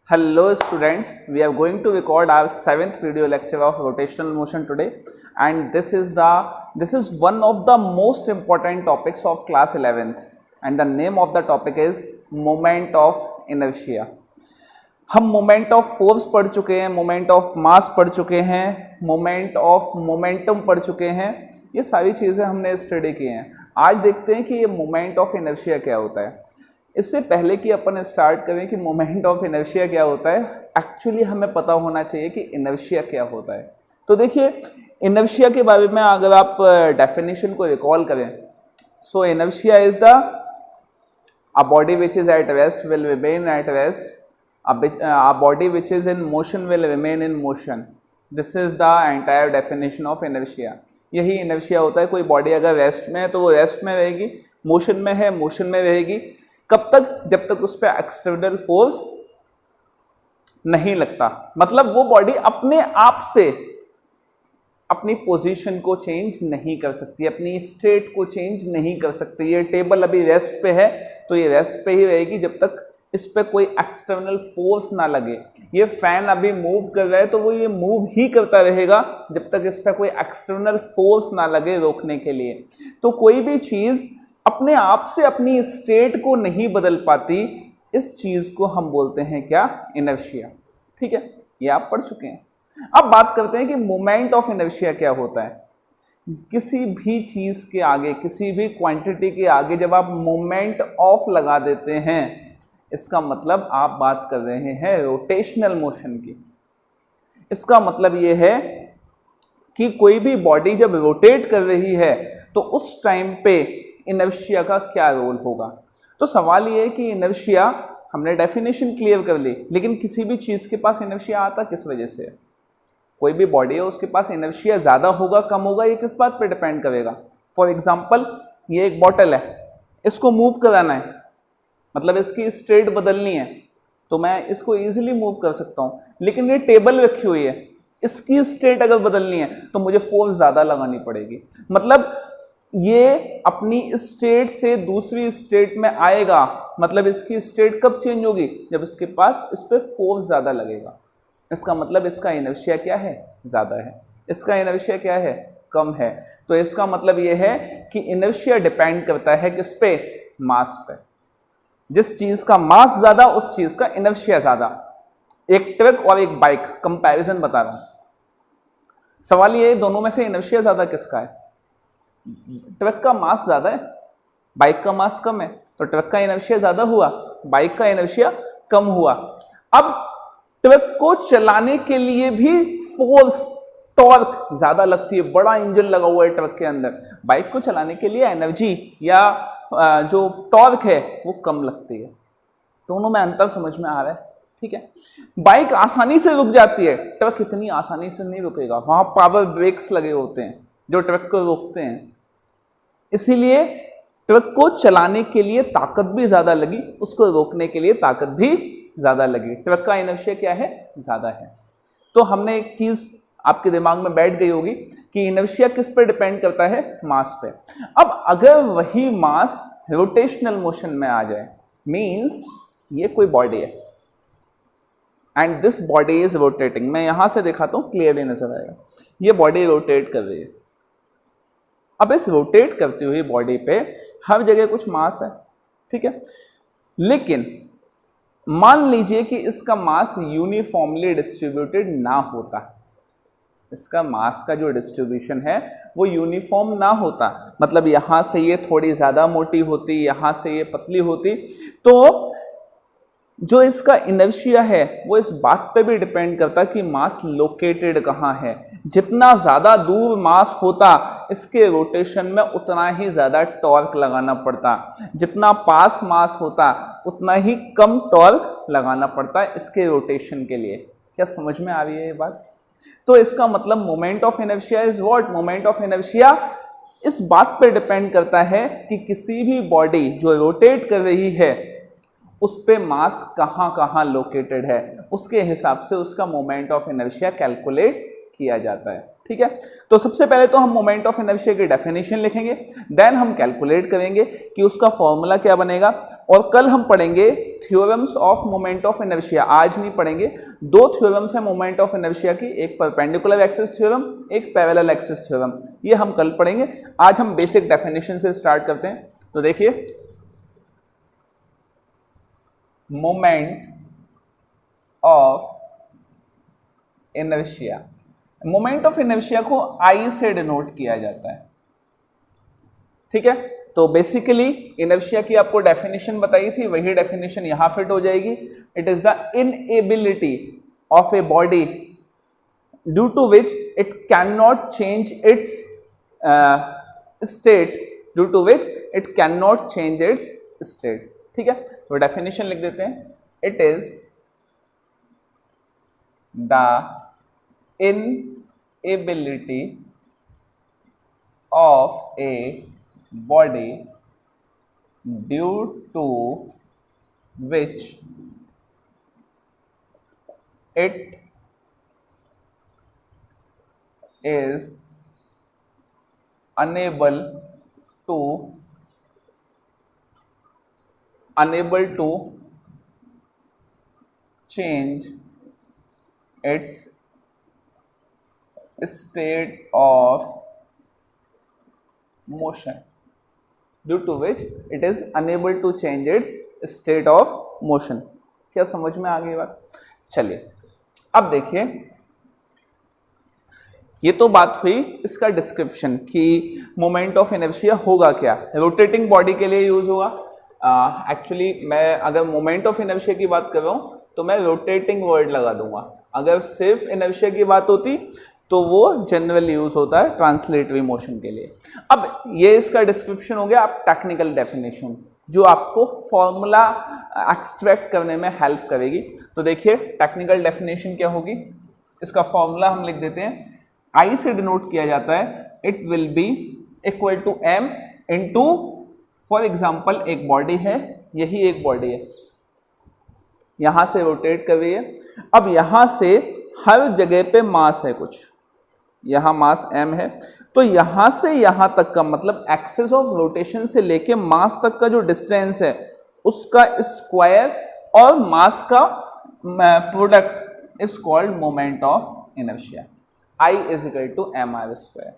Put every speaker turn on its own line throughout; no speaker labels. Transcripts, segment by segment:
Hello students, we are going to record our 7th video lecture of rotational motion today, and this is one of the most important topics of class 11th, and the name of the topic is moment of inertia. हम moment of force पढ़ चुके हैं, moment of mass पढ़ चुके हैं, moment of momentum पढ़ चुके हैं, ये सारी चीज़ें हमने स्टडी की हैं। आज देखते हैं कि ये मोमेंट ऑफ इनर्शिया क्या होता है। इससे पहले कि अपन स्टार्ट करें कि मोमेंट ऑफ इनर्शिया क्या होता है, एक्चुअली हमें पता होना चाहिए कि इनर्शिया क्या होता है। तो देखिए, इनर्शिया के बारे में अगर आप डेफिनेशन को रिकॉल करें, so inertia is the a body which is at rest will remain at rest, a body which is in motion will remain in motion. This is the entire definition of inertia. यही inertia होता है। कोई body अगर rest में है तो वो rest में रहेगी, मोशन में है मोशन में रहेगी। कब तक? जब तक उस पर एक्सटर्नल फोर्स नहीं लगता। मतलब वो बॉडी अपने आप से अपनी पोजीशन को चेंज नहीं कर सकती, अपनी स्टेट को चेंज नहीं कर सकती। ये टेबल अभी रेस्ट पे है तो ये रेस्ट पे ही रहेगी जब तक इस पे कोई एक्सटर्नल फोर्स ना लगे। ये फैन अभी मूव कर रहा है तो वो ये मूव ही करता रहेगा जब तक इस पे कोई एक्सटर्नल फोर्स ना लगे रोकने के लिए। तो कोई भी चीज अपने आप से अपनी स्टेट को नहीं बदल पाती, इस चीज को हम बोलते हैं क्या? इनर्शिया। ठीक है, ये आप पढ़ चुके हैं। अब बात करते हैं कि मोमेंट ऑफ इनर्शिया क्या होता है। किसी भी चीज के आगे, किसी भी क्वांटिटी के आगे जब आप मोमेंट ऑफ लगा देते हैं, इसका मतलब आप बात कर रहे हैं रोटेशनल मोशन की। इसका मतलब यह है कि कोई भी बॉडी जब रोटेट कर रही है तो उस टाइम पे इनर्शिया का क्या रोल होगा। तो सवाल ये है कि इनर्शिया, हमने डेफिनेशन क्लियर कर ली, लेकिन किसी भी चीज के पास इनर्शिया आता किस वजह से? कोई भी बॉडी है उसके पास इनर्शिया ज्यादा होगा कम होगा, ये किस बात पे डिपेंड करेगा? फॉर एग्जाम्पल, ये एक बॉटल है, इसको मूव कराना है, मतलब इसकी स्टेट बदलनी है, तो मैं इसको इजीली मूव कर सकता हूं। लेकिन ये टेबल रखी हुई है, इसकी स्टेट अगर बदलनी है तो मुझे फोर्स ज्यादा लगानी पड़ेगी। मतलब ये अपनी स्टेट से दूसरी स्टेट में आएगा, मतलब इसकी स्टेट कब चेंज होगी? जब इसके पास इस पर फोर्स ज्यादा लगेगा। इसका मतलब इसका इनर्शिया क्या है? ज्यादा है। इसका इनर्शिया क्या है? कम है। तो इसका मतलब यह है कि इनर्शिया डिपेंड करता है किस पे? मास पे। जिस चीज का मास ज्यादा उस चीज का इनर्शिया ज्यादा। एक ट्रक और एक बाइक, कंपैरिजन बता रहा हूं। सवाल ये, दोनों में से इनर्शिया ज्यादा किसका है? ट्रक का मास ज्यादा है, बाइक का मास कम है, तो ट्रक का इनर्शिया ज्यादा हुआ, बाइक का इनर्शिया कम हुआ। अब ट्रक को चलाने के लिए भी फोर्स, टॉर्क ज्यादा लगती है, बड़ा इंजन लगा हुआ है ट्रक के अंदर। बाइक को चलाने के लिए एनर्जी या जो टॉर्क है वो कम लगती है। दोनों में अंतर समझ में आ रहा है? ठीक है। बाइक आसानी से रुक जाती है, ट्रक इतनी आसानी से नहीं रुकेगा। वहां पावर ब्रेक्स लगे होते हैं जो ट्रक को रोकते हैं। इसीलिए ट्रक को चलाने के लिए ताकत भी ज्यादा लगी, उसको रोकने के लिए ताकत भी ज्यादा लगी। ट्रक का इनर्शिया क्या है? ज्यादा है। तो हमने एक चीज आपके दिमाग में बैठ गई होगी कि इनर्शिया किस पे डिपेंड करता है? मास पे। अब अगर वही मास रोटेशनल मोशन में आ जाए, मींस ये कोई बॉडी है and this body is rotating. मैं यहां से दिखाता हूं, क्लियरली नजर आएगा। ये बॉडी रोटेट कर रही है। अब इस रोटेट करती हुई बॉडी पे हर जगह कुछ मास है, ठीक है। लेकिन मान लीजिए कि इसका मास यूनिफॉर्मली डिस्ट्रीब्यूटेड ना होता, इसका मास का जो डिस्ट्रीब्यूशन है वो यूनिफॉर्म ना होता। मतलब यहां से ये थोड़ी ज्यादा मोटी होती, यहां से ये पतली होती, तो जो इसका इनर्शिया है वो इस बात पे भी डिपेंड करता कि मास लोकेटेड कहां है। जितना ज्यादा दूर मास होता, इसके रोटेशन में उतना ही ज्यादा टॉर्क लगाना पड़ता। जितना पास मास होता उतना ही कम टॉर्क लगाना पड़ता इसके रोटेशन के लिए। क्या समझ में आ रही है ये बात? तो इसका मतलब moment of inertia is what? Moment of inertia इस बात पर डिपेंड करता है कि किसी भी बॉडी जो रोटेट कर रही है उस पे मास कहां कहां लोकेटेड है, उसके हिसाब से उसका मोमेंट ऑफ इनर्शिया कैलकुलेट किया जाता है। ठीक है, तो सबसे पहले तो हम मोमेंट ऑफ इनर्शिया की डेफिनेशन लिखेंगे, देन हम कैलकुलेट करेंगे कि उसका फॉर्मूला क्या बनेगा, और कल हम पढ़ेंगे theorems of moment of inertia. आज नहीं पढ़ेंगे, दो थ्योरम्स है मोमेंट ऑफ इनर्शिया की, एक परपेंडिकुलर एक्सिस थ्योरम, एक पैरेलल एक्सिस थ्योरम, ये हम कल पढ़ेंगे। आज हम बेसिक डेफिनेशन से स्टार्ट करते हैं। तो देखिए, moment of inertia, moment of inertia को आई से डिनोट किया जाता है। ठीक है, तो बेसिकली इनर्शिया की आपको डेफिनेशन बताई थी, वही डेफिनेशन यहां फिट हो जाएगी। It is the inability of a body due to which it can not change its state, due to which it can not change its state. ठीक है, तो डेफिनेशन लिख देते हैं। It is the inability of a body due to which it is unable to change its state of motion, due to which it is unable to change its state of motion। क्या समझ में आ गई बात? चलिए अब देखिए, ये तो बात हुई इसका डिस्क्रिप्शन कि मोमेंट ऑफ इनर्शिया होगा क्या, रोटेटिंग बॉडी के लिए यूज होगा। एक्चुअली मैं अगर मोमेंट ऑफ इनर्शिया की बात कर रहा हूं तो मैं रोटेटिंग वर्ड लगा दूंगा, अगर सिर्फ इनर्शिया की बात होती तो वो जनरल यूज होता है ट्रांसलेटरी मोशन के लिए। अब ये इसका डिस्क्रिप्शन हो गया। अब टेक्निकल डेफिनेशन जो आपको फॉर्मूला एक्सट्रैक्ट करने में हेल्प करेगी। तो देखिए टेक्निकल डेफिनेशन क्या होगी, इसका फॉर्मूला हम लिख देते हैं। आई से डिनोट किया जाता है, it will be equal to m into, for example एक बॉडी है, यही एक बॉडी है, यहां से रोटेट कर रही है। अब यहां से हर जगह पे मास है कुछ, यहां मास m है, तो यहां से यहां तक का मतलब एक्सिस ऑफ रोटेशन से लेके मास तक का जो डिस्टेंस है उसका स्क्वायर और मास का product is called moment of inertia. I is equal to m r square.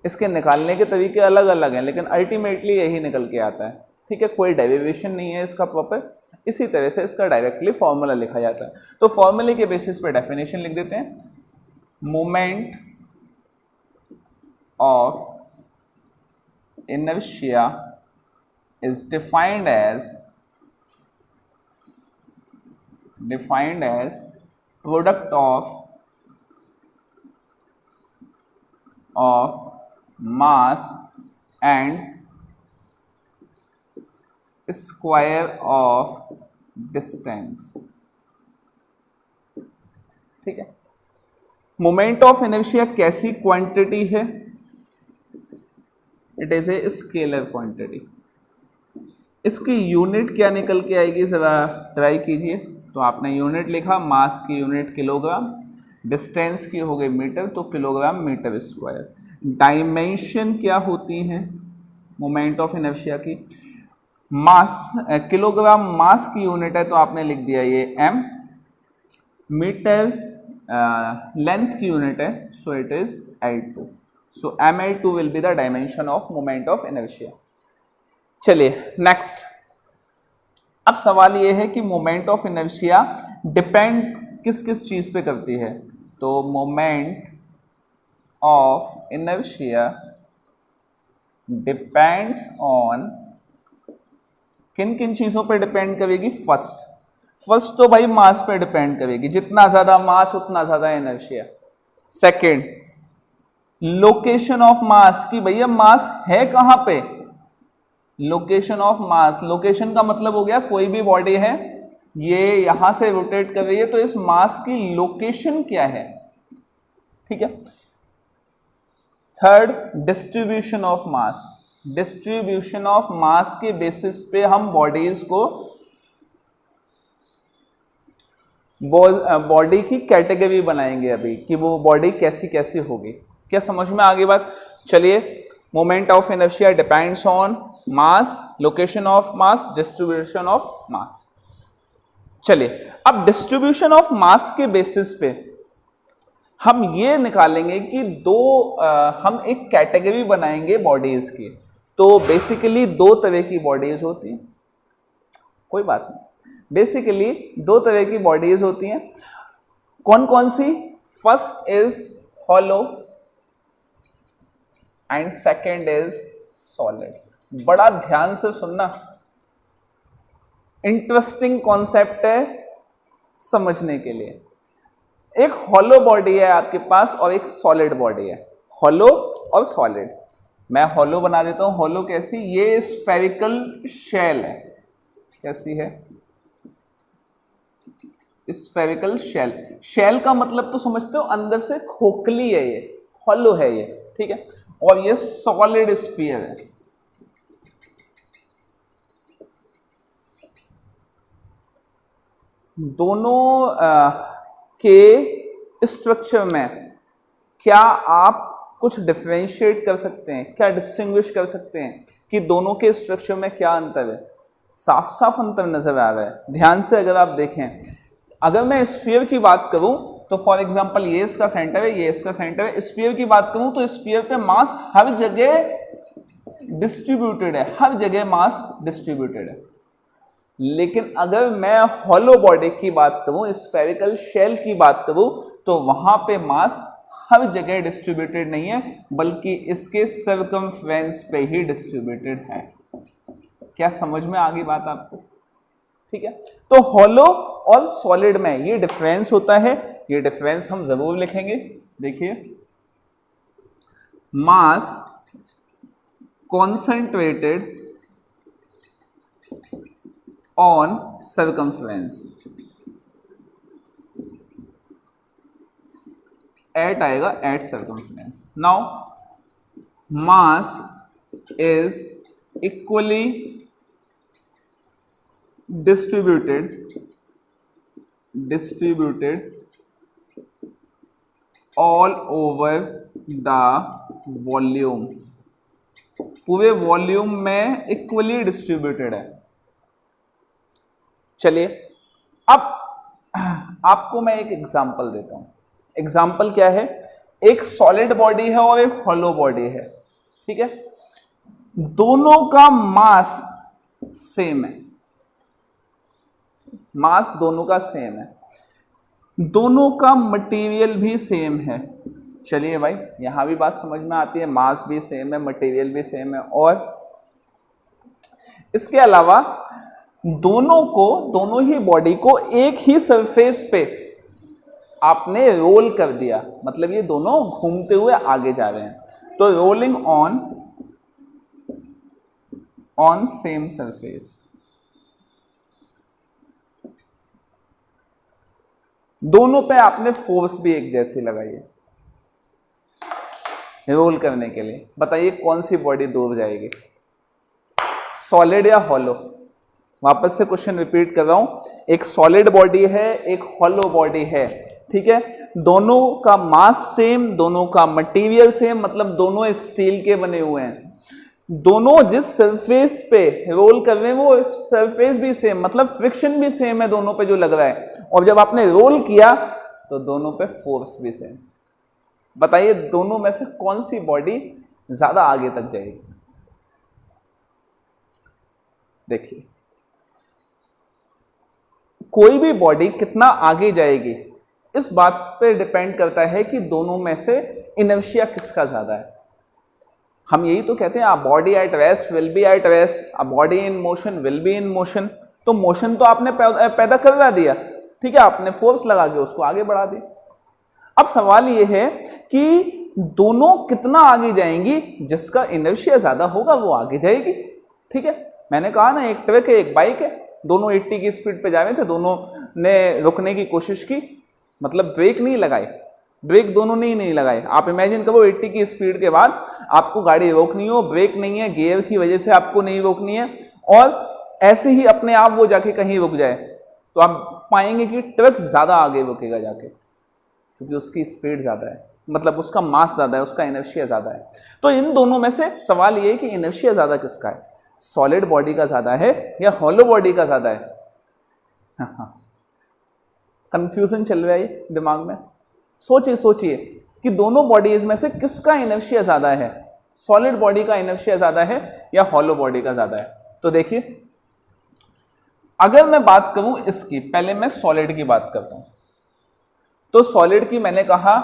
इसके निकालने के तरीके अलग अलग हैं, लेकिन अल्टीमेटली यही निकल के आता है। ठीक है, कोई डेरिवेशन नहीं है इसका प्रॉपर, इसी तरह से इसका डायरेक्टली फॉर्मूला लिखा जाता है। तो फॉर्मूले के बेसिस पे डेफिनेशन लिख देते हैं। Moment of inertia is defined as product of mass and square of distance। ठीक है, मोमेंट ऑफ इनर्शिया कैसी क्वांटिटी है? It is a scalar quantity. इसकी यूनिट क्या निकल के आएगी, जरा ट्राई कीजिए। तो आपने यूनिट लिखा, मास की यूनिट किलोग्राम, डिस्टेंस की हो गई मीटर, तो किलोग्राम मीटर स्क्वायर। डायमेंशन क्या होती हैं मोमेंट ऑफ इनर्शिया की? मास, किलोग्राम मास की यूनिट है तो आपने लिख दिया ये m, मीटर लेंथ की यूनिट है, so it is L2। So mL2 will be the dimension of moment of inertia. चलिए नेक्स्ट, अब सवाल ये है कि मोमेंट ऑफ इनर्शिया डिपेंड किस किस चीज पे करती है? तो moment of inertia depends on किन किन चीजों पे डिपेंड करेगी? फर्स्ट तो भाई मास पे डिपेंड करेगी, जितना ज्यादा मास उतना ज्यादा inertia. Second, location of mass, की भैया मास है कहां पे? लोकेशन ऑफ मास, लोकेशन का मतलब हो गया कोई भी बॉडी है, ये यहां से रोटेट कर रही है, तो इस मास की लोकेशन क्या है? ठीक है। Third, distribution of mass, distribution of mass के बेसिस पे हम बॉडीज को बॉडी की कैटेगरी बनाएंगे अभी कि वो बॉडी कैसी कैसी होगी। क्या समझ में आ गई बात? चलिए, moment of inertia depends on mass, location of mass, distribution of mass. चलिए, अब डिस्ट्रीब्यूशन ऑफ मास के बेसिस पे हम ये निकालेंगे कि हम एक कैटेगरी बनाएंगे बॉडीज की। तो बेसिकली दो तरह की बॉडीज होती हैं, कोई बात नहीं, बेसिकली दो तरह की बॉडीज होती हैं। कौन कौन सी? First is hollow and second is solid. बड़ा ध्यान से सुनना, इंटरेस्टिंग कॉन्सेप्ट है समझने के लिए। एक हॉलो बॉडी है आपके पास और एक सॉलिड बॉडी है, हॉलो और सॉलिड। मैं हॉलो बना देता हूं। हॉलो कैसी? ये स्फेरिकल शेल है। कैसी है? Spherical shell. शेल का मतलब तो समझते हो, अंदर से खोखली है, ये हॉलो है ये, ठीक है। और ये सॉलिड स्फीयर है। दोनों के स्ट्रक्चर में क्या आप कुछ डिफरेंशिएट कर सकते हैं, क्या डिस्टिंग्विश कर सकते हैं कि दोनों के स्ट्रक्चर में क्या अंतर है? साफ साफ अंतर नजर आ रहा है। ध्यान से अगर आप देखें, अगर मैं स्फीयर की बात करूं तो फॉर एग्जांपल ये इसका सेंटर है, ये इसका सेंटर है। स्फीयर की बात करूं तो स्फीयर पे मास हर जगह डिस्ट्रीब्यूटेड है, हर जगह मास डिस्ट्रीब्यूटेड है। लेकिन अगर मैं हॉलो बॉडी की बात करूं, स्फेरिकल शेल की बात करूं, तो वहां पे मास हर जगह डिस्ट्रीब्यूटेड नहीं है, बल्कि इसके सर्कमफ्रेंस पे ही डिस्ट्रीब्यूटेड है। क्या समझ में आ गई बात आपको? ठीक है। तो हॉलो और सॉलिड में ये डिफरेंस होता है, ये डिफरेंस हम जरूर लिखेंगे। देखिए, mass concentrated on circumference at आएगा at circumference। now mass is equally distributed all over the volume। पूरे वॉल्यूम में इक्वली डिस्ट्रीब्यूटेड है। चलिए, अब आपको मैं एक एग्जांपल देता हूं। एग्जांपल क्या है? एक सॉलिड बॉडी है और एक हॉलो बॉडी है, ठीक है। दोनों का मास सेम है, मास दोनों का सेम है, दोनों का मटेरियल भी सेम है। चलिए भाई, यहां भी बात समझ में आती है, मास भी सेम है, मटेरियल भी सेम है। और इसके अलावा दोनों ही बॉडी को एक ही सरफेस पे आपने रोल कर दिया, मतलब ये दोनों घूमते हुए आगे जा रहे हैं। तो रोलिंग ऑन सेम सरफेस, दोनों पे आपने फोर्स भी एक जैसी लगाई है रोल करने के लिए। बताइए कौन सी बॉडी दूर जाएगी, सॉलिड या हॉलो? वापस से क्वेश्चन रिपीट कर रहा हूं, एक सॉलिड बॉडी है, एक हॉलो बॉडी है, ठीक है। दोनों का मास सेम, दोनों का मटेरियल सेम, मतलब दोनों स्टील के बने हुए हैं। दोनों जिस सरफेस पे रोल कर रहे हैं वो सरफेस भी सेम, मतलब फ्रिक्शन भी सेम है दोनों पे जो लग रहा है। और जब आपने रोल किया तो दोनों पे फोर्स भी सेम। बताइए दोनों में से कौन सी बॉडी ज्यादा आगे तक जाएगी? देखिए, कोई भी बॉडी कितना आगे जाएगी इस बात पे डिपेंड करता है कि दोनों में से इनर्शिया किसका ज्यादा है। हम यही तो कहते हैं, a body at rest will be at rest, a body in motion will be in motion. तो मोशन तो आपने पैदा करवा दिया, ठीक है, आपने फोर्स लगा के उसको आगे बढ़ा दिया। अब सवाल ये है कि दोनों कितना आगे जाएंगी, जिसका इनर्शिया ज्यादा होगा वो आगे जाएगी, ठीक है। मैंने कहा ना, एक ट्रक है एक बाइक है, दोनों 80 की स्पीड पे जा रहे थे, दोनों ने रुकने की कोशिश की, मतलब ब्रेक नहीं लगाए, ब्रेक दोनों ने ही नहीं लगाए। आप इमेजिन करो 80 की स्पीड के बाद आपको गाड़ी रोकनी हो, ब्रेक नहीं है, गियर की वजह से आपको नहीं रोकनी है, और ऐसे ही अपने आप वो जाके कहीं रुक जाए, तो आप पाएंगे कि ट्रक ज़्यादा आगे रुकेगा जाके, क्योंकि उसकी स्पीड ज़्यादा है, मतलब उसका मास ज़्यादा है, उसका इनर्शिया ज़्यादा है। तो इन दोनों में से सवाल ये है कि इनर्शिया ज़्यादा किसका है, सॉलिड बॉडी का ज़्यादा है या हॉलो बॉडी का ज़्यादा है? हाँ, कंफ्यूजन चल रहा है दिमाग में। सोचिए सोचिए कि दोनों बॉडीज में से किसका इनर्शिया ज़्यादा है, सॉलिड बॉडी का इनर्शिया ज़्यादा है या हॉलो बॉडी का ज़्यादा है? तो देखिए, अगर मैं बात करूं इसकी, पहले मैं सॉलिड की बात करता हूं। तो सॉलिड की मैंने कहा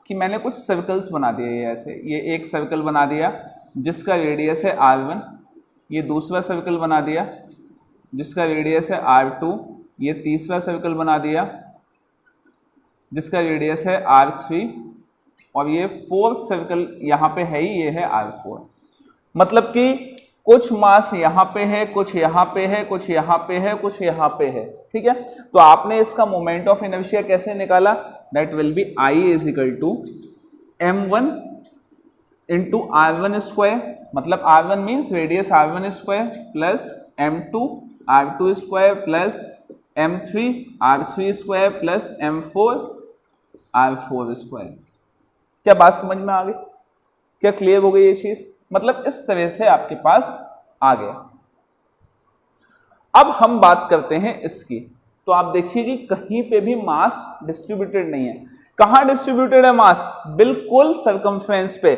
कि मैंने कुछ सर्कल्स बना दिए ऐसे, ये एक सर्कल बना दिया जिसका रेडियस है r1, ये दूसरा सर्कल बना दिया जिसका रेडियस है r2, ये तीसरा सर्कल बना दिया जिसका रेडियस है r3, और ये फोर्थ सर्कल यहाँ पे है ही, ये है r4। मतलब कि कुछ मास यहाँ पे है, कुछ यहाँ पे है, कुछ यहाँ पे है, कुछ यहाँ पे है, ठीक है। तो आपने इसका मोमेंट ऑफ इनर्शिया कैसे निकाला? That will be I is equal to m1 into r1 square, मतलब r1 means radius r1 square plus m2 r2 square plus m3 r3 square plus m4 r4 square. क्या बात समझ में आ गई? क्या clear हो गई ये चीज? मतलब इस तरह से आपके पास आ गया। अब हम बात करते हैं इसकी। तो आप देखिए कि कहीं पे भी मास डिस्ट्रीब्यूटेड नहीं है। कहां डिस्ट्रीब्यूटेड है मास? बिल्कुल सर्कमफ्रेंस पे।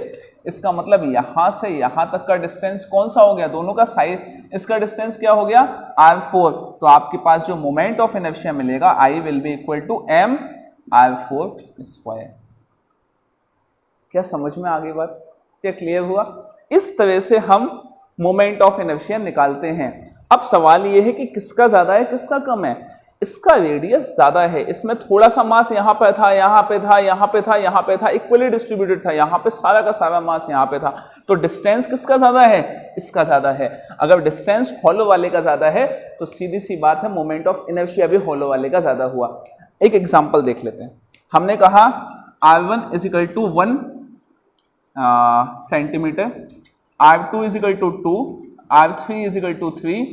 इसका मतलब यहां से यहां तक का डिस्टेंस कौन सा हो गया? दोनों का साइड, इसका डिस्टेंस क्या हो गया? r4। तो आपके पास जो मोमेंट ऑफ इनर्शिया मिलेगा I will be equal to m r4 square. क्या समझ में आ गई बात? क्या क्लियर हुआ? इस तरह से हम मोमेंट ऑफ इनर्शिया निकालते हैं। अब सवाल ये है कि किसका ज्यादा है, किसका कम है? इसका रेडियस ज्यादा है, इसमें थोड़ा सा मास यहाँ पे था, यहाँ पे था, यहाँ पे था, यहाँ पे था, इक्वली डिस्ट्रीब्यूटेड था, यहाँ पे सारा का सारा मास यहाँ पे था। तो डिस्टेंस किसका ज्यादा है? इसका ज्यादा है। अगर डिस्टेंस हॉलो वाले का ज्यादा है तो सीधी सी बात है मोमेंट ऑफ इनर्शिया भी हॉलो वाले का ज्यादा हुआ। एक एग्जाम्पल देख लेते हैं। हमने कहा r1 is equal to 1 centimetre, r2 is equal to 2, r3 is equal to 3,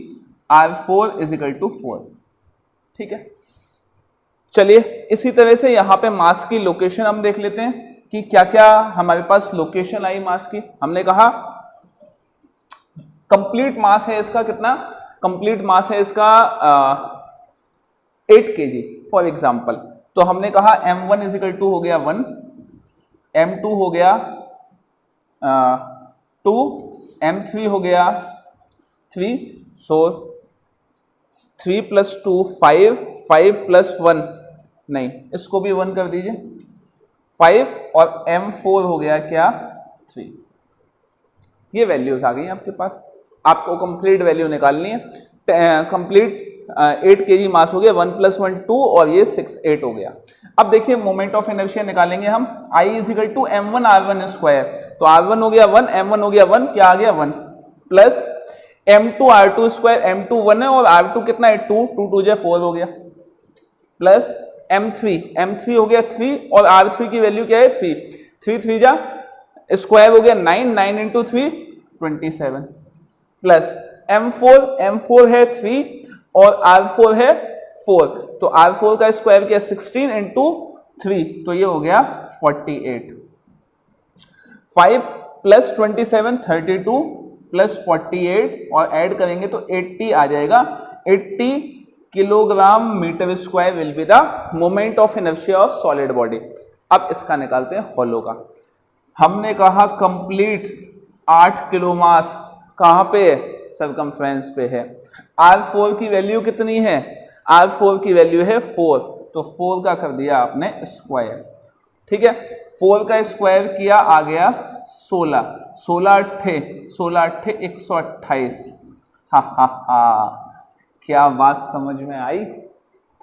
r4 is equal to 4। ठीक है, चलिए इसी तरह से यहाँ पे मास की लोकेशन हम देख लेते हैं कि क्या क्या हमारे पास लोकेशन आई मास की। हमने कहा कंप्लीट मास है इसका कितना? कंप्लीट मास है इसका 8 kg फॉर एग्जाम्पल। तो हमने कहा m1 इज इक्वल टू हो गया 1, m2 हो गया 2, m3 हो गया 3, सो 3 प्लस 2 5, 5 प्लस 1 नहीं, इसको भी 1 कर दीजिए 5, और m4 हो गया क्या? 3। ये वैल्यूज आ गई आपके पास। आपको कंप्लीट वैल्यू निकालनी है। कंप्लीट 8 kg मास हो गया, 1 प्लस 1 2, और ये 6 8 हो गया। अब देखिए मोमेंट ऑफ इनर्शिया निकालेंगे हम। I is equal to m1 r1 square. तो r1 हो गया 1, m1 हो गया 1, क्या आ गया 1, plus m2 r2 square, m2 1 है और r2 कितना है 2, 2 2 जा 4 हो गया, प्लस m3 हो गया 3, और r3 की वैल्यू क्या है 3, 3 3 जा स्क्वायर हो गया 9, 9 इंटू 3 27, प्लस m4 है 3 और r4 है 4, तो r4 का स्क्वायर क्या 16 इंटू 3, तो ये हो गया 48। 5 प्लस 27 32 प्लस 48 और ऐड करेंगे तो 80 आ जाएगा। 80 kilogram metre square will be the moment of inertia of solid body. अब इसका निकालते हैं हॉलो का। हमने कहा कंप्लीट 8 किलो मास कहां पे है? सर्कमफ्रेंस पे है। r4 की वैल्यू कितनी है? r4 की वैल्यू है 4, तो 4 का कर दिया आपने स्क्वायर। ठीक है, 4 का स्क्वायर किया आ गया 16, 16 अट्ठे 128। हा, क्या बात समझ में आई?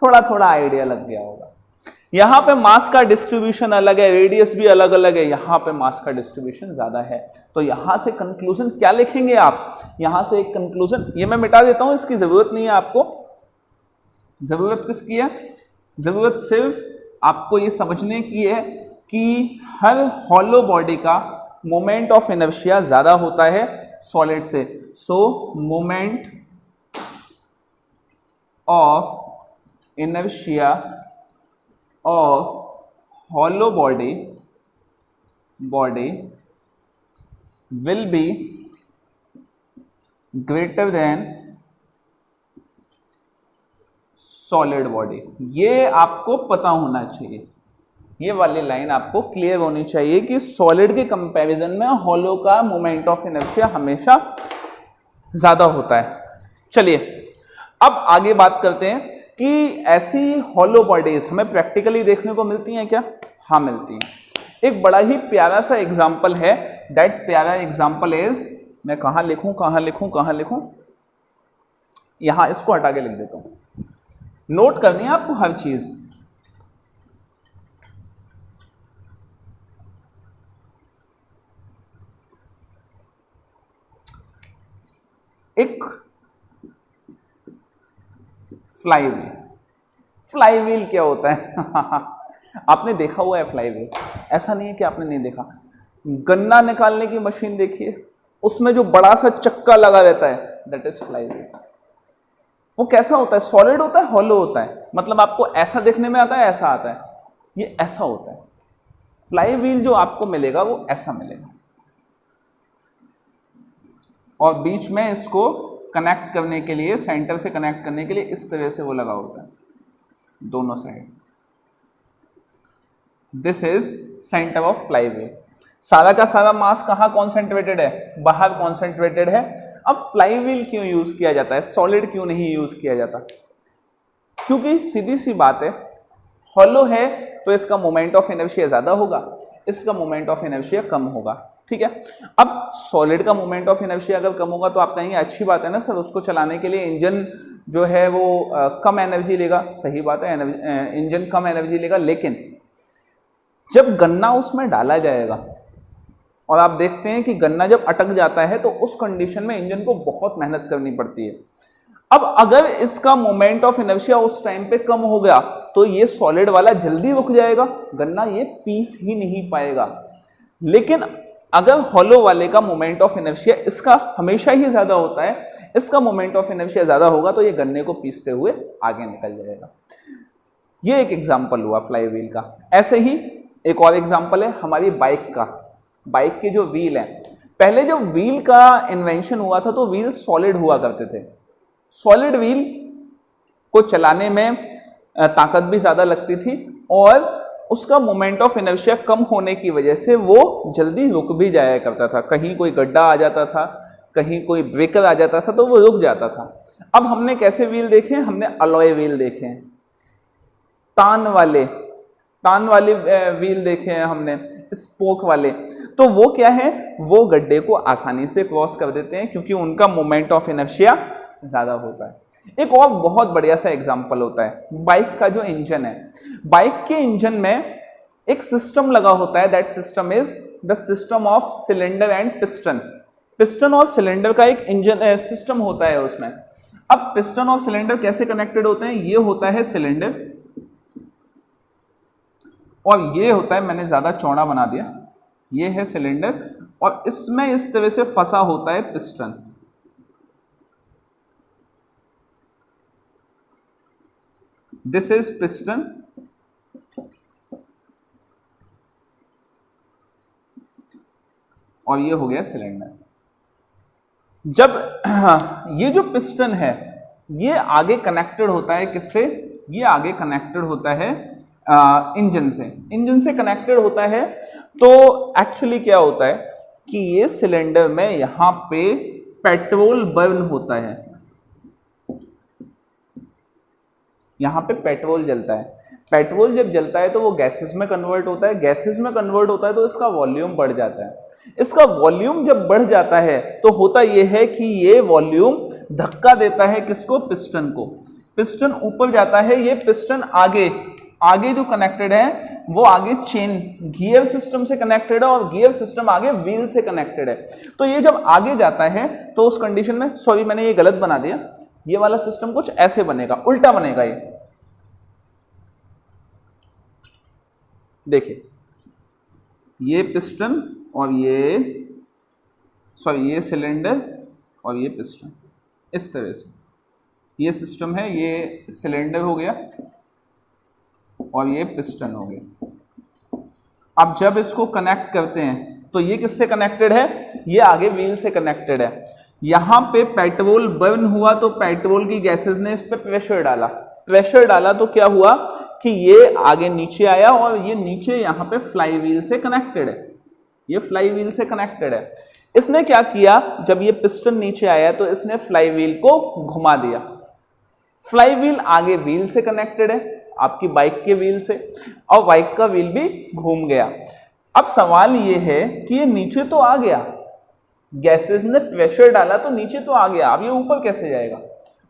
थोड़ा थोड़ा आइडिया लग गया होगा। यहां पे मास का डिस्ट्रीब्यूशन अलग है, रेडियस भी अलग अलग है, यहां पे मास का डिस्ट्रीब्यूशन ज्यादा है। तो यहां से कंक्लूजन क्या लिखेंगे आप? यहां से एक कंक्लूजन, ये मैं मिटा देता हूं, इसकी जरूरत नहीं है आपको। जरूरत किसकी है? जरूरत सिर्फ आपको ये समझने की है कि हर हॉलो बॉडी का मोमेंट ऑफ इनर्शिया ज्यादा होता है सॉलिड से। सो moment of inertia of hollow body will be greater than solid body। ये आपको पता होना चाहिए, ये वाली लाइन आपको क्लियर होनी चाहिए कि सॉलिड के कंपैरिजन में हॉलो का मोमेंट ऑफ इनर्शिया हमेशा ज्यादा होता है। चलिए अब आगे बात करते हैं कि ऐसी हॉलो बॉडीज हमें प्रैक्टिकली देखने को मिलती हैं क्या? हाँ मिलती हैं। एक बड़ा ही प्यारा सा एग्जाम्पल है, दैट प्यारा एग्जाम्पल इज, मैं कहाँ लिखूं, यहां इसको हटा के लिख देता हूं। नोट करनी है आपको हर चीज। एक फ्लाईव्हील क्या होता है? आपने देखा हुआ है फ्लाईव्हील, ऐसा नहीं है कि आपने नहीं देखा। गन्ना निकालने की मशीन देखिए, उसमें जो बड़ा सा चक्का लगा रहता है, दैट इज फ्लाईव्हील। वो कैसा होता है? सॉलिड होता है, हॉलो होता है? मतलब आपको ऐसा देखने में आता है, ऐसा आता है? ये ऐसा होता है। फ्लाईव्हील जो आपको मिलेगा वो ऐसा मिलेगा, और बीच में इसको कनेक्ट करने के लिए, सेंटर से कनेक्ट करने के लिए इस तरह से वो लगा होता है दोनों side. This is centre of flywheel. सारा का सारा मास कहाँ कॉन्सेंट्रेटेड है? बाहर कॉन्सेंट्रेटेड है। अब फ्लाईव्हील क्यों यूज किया जाता है, सॉलिड क्यों नहीं यूज किया जाता? क्योंकि सीधी सी बात है, हॉलो है तो इसका मोमेंट ऑफ इनर्शिया ज्यादा होगा, इसका मोमेंट ऑफ इनर्शिया कम होगा। ठीक है, अब सॉलिड का मोमेंट ऑफ इनर्शिया अगर कम होगा तो आप कहेंगे अच्छी बात है ना सर, उसको चलाने के लिए इंजन जो है वो कम एनर्जी लेगा। सही बात है, इंजन कम एनर्जी लेगा, लेकिन जब गन्ना उसमें डाला जाएगा और आप देखते हैं कि गन्ना जब अटक जाता है तो उस कंडीशन में इंजन को बहुत मेहनत करनी पड़ती है। अब अगर इसका मोमेंट ऑफ इनर्शिया उस टाइम पे कम हो गया तो ये सॉलिड वाला जल्दी रुक जाएगा, गन्ना ये पीस ही नहीं पाएगा। लेकिन अगर हॉलो वाले का मोमेंट ऑफ इनर्शिया इसका हमेशा ही ज्यादा होता है, इसका मोमेंट ऑफ इनर्शिया ज्यादा होगा तो ये गन्ने को पीसते हुए आगे निकल जाएगा। ये एक एग्जांपल हुआ फ्लाईव्हील का। ऐसे ही एक और एग्जांपल है हमारी बाइक का। बाइक के जो व्हील हैं, पहले जब व्हील का इन्वेंशन हुआ था तो व्हील सॉलिड हुआ करते थे। सॉलिड व्हील को चलाने में ताकत भी ज्यादा लगती थी और उसका मोमेंट ऑफ इनर्शिया कम होने की वजह से वो जल्दी रुक भी जाया करता था। कहीं कोई गड्ढा आ जाता था, कहीं कोई ब्रेकर आ जाता था तो वो रुक जाता था। अब हमने कैसे व्हील देखे? हमने अलॉय व्हील देखे हैं, तान वाले व्हील देखे हैं हमने, स्पोक वाले। तो वो क्या है, वो गड्ढे को आसानी से क्रॉस कर देते हैं क्योंकि उनका मोमेंट ऑफ इनर्शिया ज्यादा होता है। एक और बहुत बढ़िया सा एग्जांपल होता है बाइक का जो इंजन है। बाइक के इंजन में एक सिस्टम लगा होता है, that system is the system of cylinder and piston. Piston और सिलेंडर का एक इंजन सिस्टम होता है उसमें। अब पिस्टन और सिलेंडर कैसे कनेक्टेड होते हैं? ये होता है सिलेंडर और ये होता है, मैंने ज्यादा चौड़ा बना दिया, ये है सिलेंडर और इसमें इस तरह से फंसा होता है पिस्टन। दिस इज पिस्टन और ये हो गया सिलेंडर। जब ये जो पिस्टन है ये आगे कनेक्टेड होता है किससे? ये आगे कनेक्टेड होता है इंजन से। इंजन से कनेक्टेड होता है तो एक्चुअली क्या होता है कि ये सिलेंडर में यहां पे पेट्रोल बर्न होता है, यहां पे पेट्रोल जलता है। पेट्रोल जब जलता है तो वो गैसेस में कन्वर्ट होता है, गैसेस में कन्वर्ट होता है तो इसका वॉल्यूम बढ़ जाता है। इसका वॉल्यूम जब बढ़ जाता है तो होता यह है कि ये वॉल्यूम धक्का देता है किसको? पिस्टन को। पिस्टन ऊपर जाता है, ये पिस्टन आगे जो कनेक्टेड है वो आगे चेन गियर सिस्टम से कनेक्टेड है और गियर सिस्टम आगे व्हील से कनेक्टेड है। तो ये जब आगे जाता है तो उस कंडीशन में, सॉरी मैंने ये गलत बना दिया, ये वाला सिस्टम कुछ ऐसे बनेगा, उल्टा बनेगा। ये देखिए, ये पिस्टन और ये सिलेंडर और ये पिस्टन, इस तरह से। ये सिस्टम है, ये सिलेंडर हो गया और ये पिस्टन हो गया। अब जब इसको कनेक्ट करते हैं तो ये किससे कनेक्टेड है, ये आगे व्हील से कनेक्टेड है। यहां पे पेट्रोल बर्न हुआ तो पेट्रोल की गैसेस ने इस पे प्रेशर डाला तो क्या हुआ कि ये आगे नीचे आया और ये नीचे यहाँ पे फ्लाई व्हील से कनेक्टेड है, ये फ्लाई व्हील से कनेक्टेड है। इसने क्या किया, जब ये पिस्टन नीचे आया तो इसने फ्लाई व्हील को घुमा दिया। फ्लाई व्हील आगे व्हील से कनेक्टेड है, आपकी बाइक के व्हील से, और बाइक का व्हील भी घूम गया। अब सवाल ये है कि ये नीचे तो आ गया, गैसेस ने प्रेशर डाला तो नीचे तो आ गया, अब ये ऊपर कैसे जाएगा?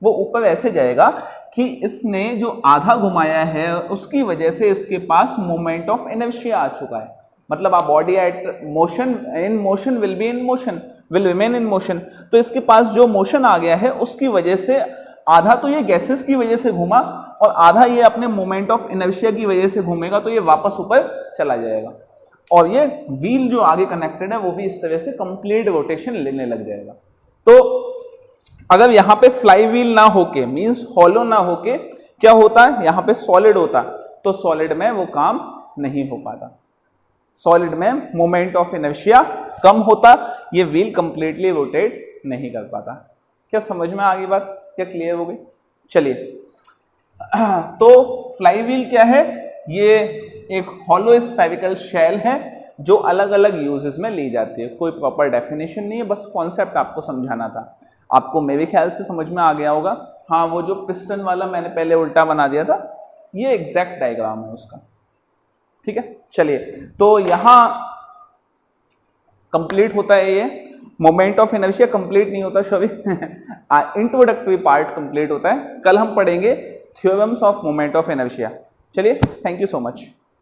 वो ऊपर ऐसे जाएगा कि इसने जो आधा घुमाया है उसकी वजह से इसके पास मोमेंट ऑफ इनर्शिया आ चुका है। मतलब a body at motion in motion will be in motion will remain in motion. तो इसके पास जो मोशन आ गया है उसकी वजह से आधा तो ये गैसेस की वजह से घूमा और आधा ये अपने मोमेंट ऑफ इनर्शिया की वजह से घूमेगा, तो ये वापस ऊपर चला जाएगा और ये व्हील जो आगे कनेक्टेड है वो भी इस तरह से कंप्लीट रोटेशन लेने लग जाएगा। तो अगर यहाँ पे फ्लाई व्हील ना होके, मींस हॉलो ना होके, क्या होता है, यहाँ पे सॉलिड होता, तो सॉलिड में वो काम नहीं हो पाता। सॉलिड में मोमेंट ऑफ इनर्शिया कम होता, ये व्हील कंप्लीटली रोटेट नहीं कर पाता। क्या समझ में आ गई बात, क्या क्लियर हो गई? चलिए, तो फ्लाई व्हील क्या है, ये एक हॉलो स्फेरिकल शेल है जो अलग अलग यूजेस में ली जाती है। कोई प्रॉपर डेफिनेशन नहीं है, बस कॉन्सेप्ट आपको समझाना था। आपको मेरे ख्याल से समझ में आ गया होगा। हाँ, वो जो पिस्टन वाला मैंने पहले उल्टा बना दिया था, ये एग्जैक्ट डायग्राम है उसका। ठीक है, चलिए, तो यहां कंप्लीट होता है ये मोमेंट ऑफ इनर्शिया, कंप्लीट नहीं होता सॉरी इंट्रोडक्टरी पार्ट कंप्लीट होता है। कल हम पढ़ेंगे theorems of moment of inertia. चलिए, थैंक यू सो मच।